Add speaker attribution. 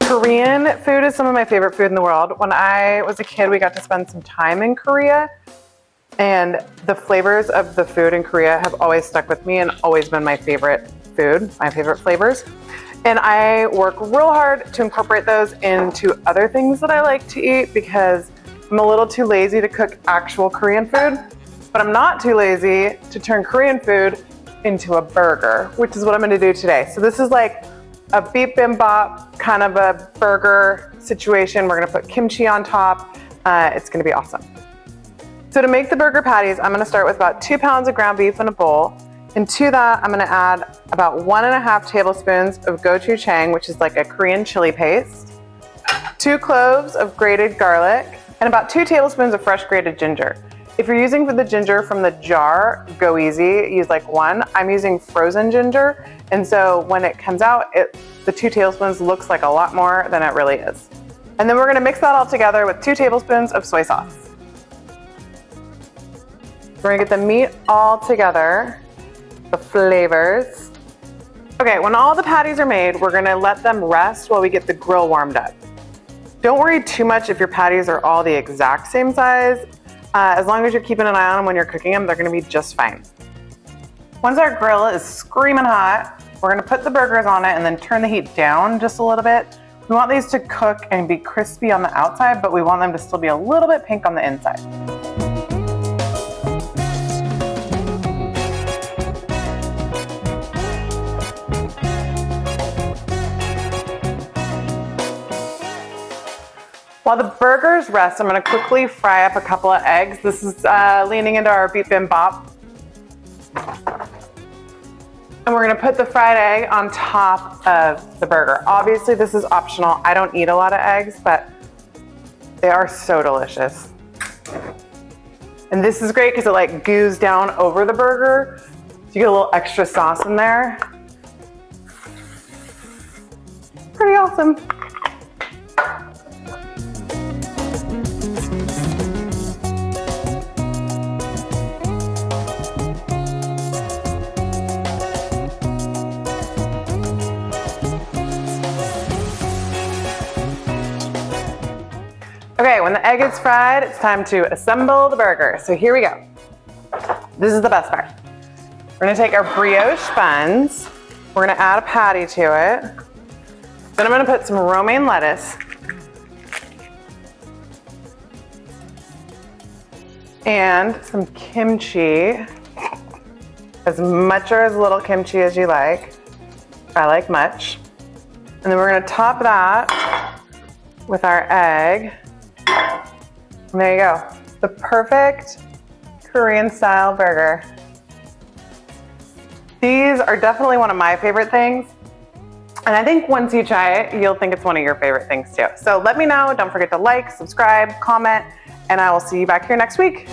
Speaker 1: Korean food is some of my favorite food in the world. When I was a kid, we got to spend some time in Korea, and the flavors of the food in Korea have always stuck with me and always been my favorite food, my favorite flavors. And I work real hard to incorporate those into other things that I like to eat because I'm a little too lazy to cook actual Korean food, but I'm not too lazy to turn Korean food into a burger, which is what I'm gonna do today. So this is like a bibimbap kind of a burger situation. We're gonna put kimchi on top. It's gonna be awesome. So to make the burger patties, I'm gonna start with about 2 pounds of ground beef in a bowl. And to that, I'm gonna add about 1.5 tablespoons of gochujang, which is like a Korean chili paste, 2 cloves of grated garlic, and about 2 tablespoons of fresh grated ginger. If you're using the ginger from the jar, go easy, use like 1. I'm using frozen ginger, and so when it comes out, the 2 tablespoons looks like a lot more than it really is. And then we're gonna mix that all together with 2 tablespoons of soy sauce. We're gonna get the meat all together, the flavors. Okay, when all the patties are made, we're gonna let them rest while we get the grill warmed up. Don't worry too much if your patties are all the exact same size. As long as you're keeping an eye on them when you're cooking them, they're gonna be just fine. Once our grill is screaming hot, we're gonna put the burgers on it and then turn the heat down just a little bit. We want these to cook and be crispy on the outside, but we want them to still be a little bit pink on the inside. While the burgers rest, I'm gonna quickly fry up a couple of eggs. This is leaning into our bibimbap. And we're gonna put the fried egg on top of the burger. Obviously, this is optional. I don't eat a lot of eggs, but they are so delicious. And this is great because it like goos down over the burger. So you get a little extra sauce in there. Pretty awesome. Okay, when the egg is fried, it's time to assemble the burger. So here we go. This is the best part. We're gonna take our brioche buns. We're gonna add a patty to it. Then I'm gonna put some romaine lettuce. And some kimchi. As much or as little kimchi as you like. I like much. And then we're gonna top that with our egg. And there you go. The perfect Korean style burger. These are definitely one of my favorite things. And I think once you try it, you'll think it's one of your favorite things too. So let me know. Don't forget to like, subscribe, comment, and I will see you back here next week.